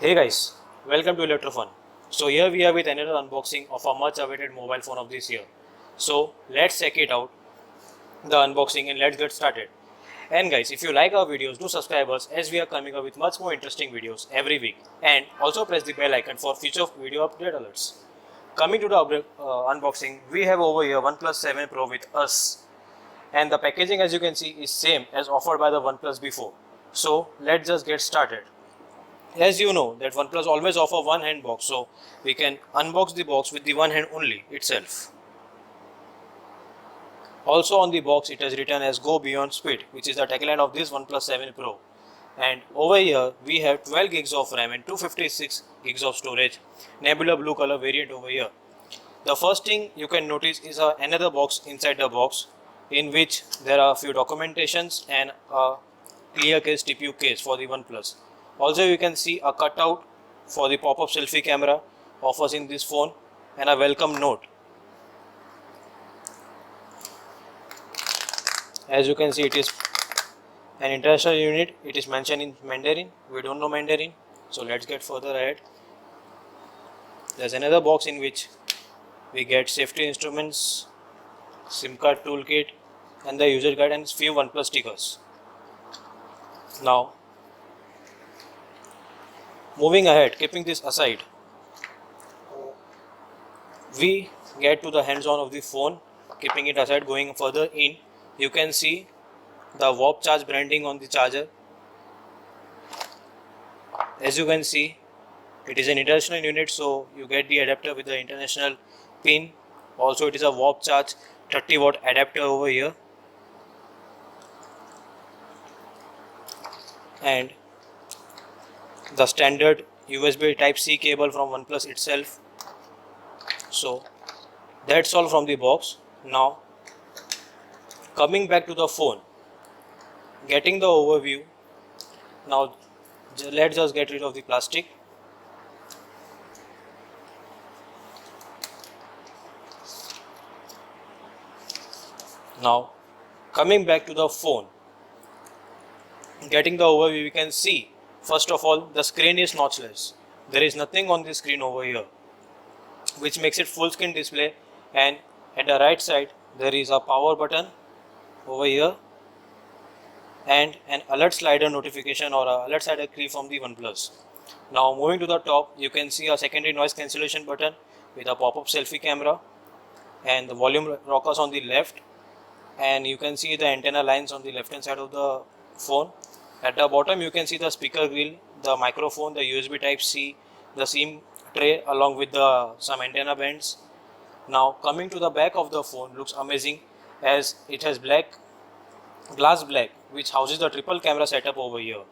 Hey guys, welcome to Electrofun. So here we are with another unboxing of a much awaited mobile phone of this year. So let's check it out, the unboxing, and let's get started. And guys, if you like our videos, do subscribe us as we are coming up with much more interesting videos every week. And also press the bell icon for future video update alerts. Coming to the unboxing, we have over here OnePlus 7 Pro with us. And the packaging, as you can see, is same as offered by the OnePlus before. So let's just get started. As you know that OnePlus always offer one hand box, so we can unbox the box with the one hand only itself. Also on the box it has written as Go Beyond Speed, which is the tagline of this OnePlus 7 Pro. And over here we have 12 gigs of RAM and 256 gigs of storage, Nebula blue color variant over here. The first thing you can notice is another box inside the box, in which there are a few documentations and a clear case TPU case for the OnePlus. Also you can see a cutout for the pop-up selfie camera offers in this phone and a welcome note. As you can see, it is an international unit. It is mentioned in Mandarin. We don't know Mandarin, so let's get further ahead. There's another box in which we get safety instruments, SIM card toolkit, and the user guide and few OnePlus stickers. Now, moving ahead, keeping this aside, we get to the hands-on of the phone. Keeping it aside, going further in, you can see the warp charge branding on the charger. As you can see, it is an international unit, so you get the adapter with the international pin. Also it is a warp charge 30 watt adapter over here, and the standard USB Type-C cable from OnePlus itself. So that's all from the box. Now coming back to the phone, getting the overview. Now let's just get rid of the plastic. Now coming back to the phone, getting the overview, we can see first of all the screen is notchless. There is nothing on the screen over here, which makes it full screen display. And at the right side there is a power button over here and an alert slider notification or a alert slider key from the OnePlus. Now moving to the top, you can see a secondary noise cancellation button with a pop-up selfie camera and the volume rockers on the left, and you can see the antenna lines on the left hand side of the phone. At the bottom you can see the speaker grill, the microphone, the USB Type-C, the SIM tray along with some antenna bands. Now coming to the back of the phone, looks amazing as it has glass black, which houses the triple camera setup over here.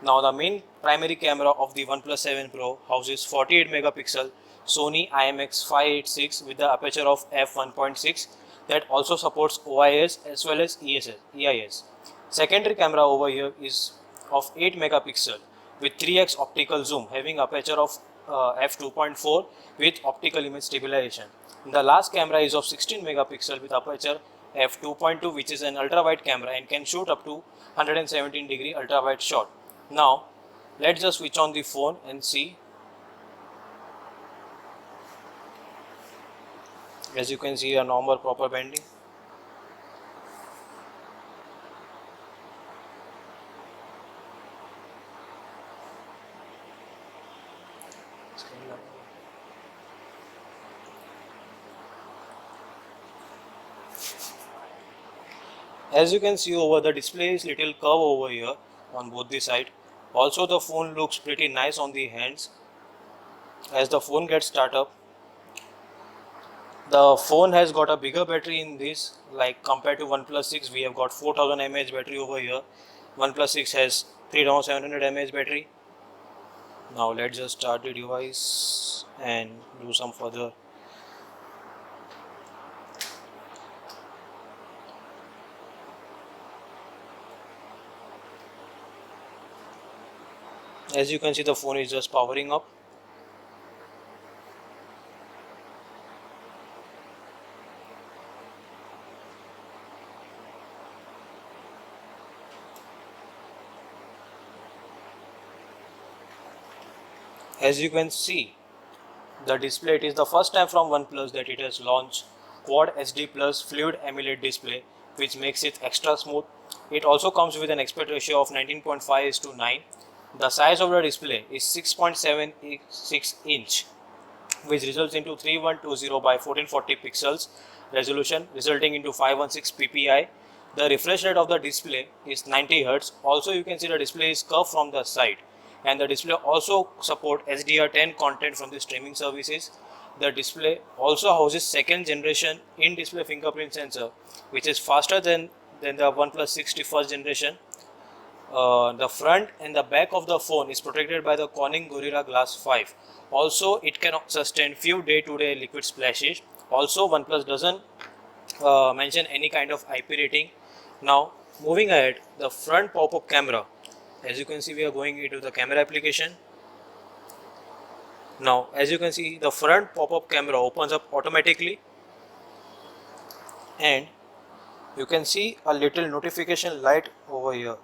Now the main primary camera of the OnePlus 7 Pro houses 48 megapixel Sony IMX586 with the aperture of f1.6 that also supports OIS as well as EIS. Secondary camera over here is of 8 megapixel with 3x optical zoom, having aperture of f2.4 with optical image stabilization. The last camera is of 16 megapixel with aperture f2.2, which is an ultra wide camera and can shoot up to 117-degree ultra wide shot. Now let's just switch on the phone and see. As you can see, a normal proper bending. As you can see over, the display is little curve over here on both the side. Also the phone looks pretty nice on the hands. As the phone gets start up, the phone has got a bigger battery in this, like compared to OnePlus 6 we have got 4000 mAh battery over here. OnePlus 6 has 3700 mAh battery. Now let's just start the device and do some further. As you can see, the phone is just powering up. As you can see, the display, it is the first time from OnePlus that it has launched Quad HD Plus Fluid Amoled display, which makes it extra smooth. It also comes with an aspect ratio of 19.5:9. The size of the display is 6.76 inch, which results into 3120 by 1440 pixels resolution, resulting into 516 ppi. The refresh rate of the display is 90 Hz. Also, you can see the display is curved from the side, and the display also support HDR10 content from the streaming services. The display also houses second generation in-display fingerprint sensor, which is faster than the OnePlus 60 first generation. The front and the back of the phone is protected by the Corning Gorilla Glass 5. Also, it can sustain few day-to-day liquid splashes. Also, OnePlus doesn't mention any kind of IP rating. Now, moving ahead, the front pop-up camera. As you can see, we are going into the camera application. Now, as you can see, the front pop-up camera opens up automatically, and you can see a little notification light over here,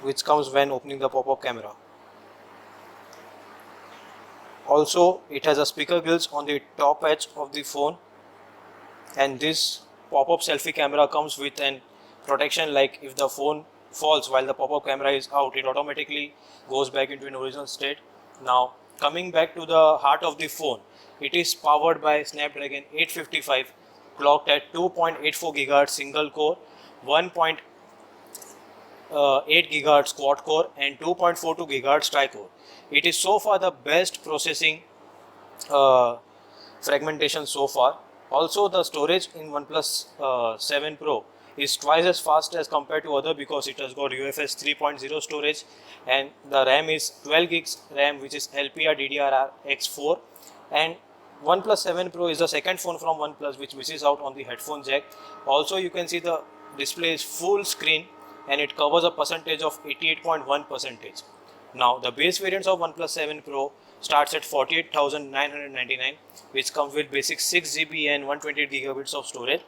which comes when opening the pop-up camera. Also, it has a speaker grills on the top edge of the phone, and this pop-up selfie camera comes with an protection, like if the phone falls while the pop-up camera is out, it automatically goes back into an original state. Now, coming back to the heart of the phone, it is powered by Snapdragon 855, clocked at 2.84 GHz single core, 1.8 GHz quad core, and 2.42 GHz tri-core. It is so far the best processing fragmentation so far. Also, the storage in OnePlus 7 Pro is twice as fast as compared to other, because it has got UFS 3.0 storage, and the RAM is 12 gigs RAM, which is LPDDR4. And OnePlus 7 Pro is the second phone from OnePlus which misses out on the headphone jack. Also, you can see the display is full screen, and it covers a percentage of 88.1%. Now, the base variants of OnePlus 7 Pro starts at 48,999, which comes with basic 6 GB and 128 gigabits of storage.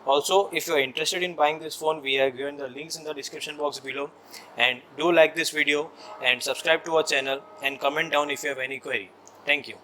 Also, if you are interested in buying this phone, we have given the links in the description box below. And do like this video and subscribe to our channel, and comment down if you have any query. Thank you.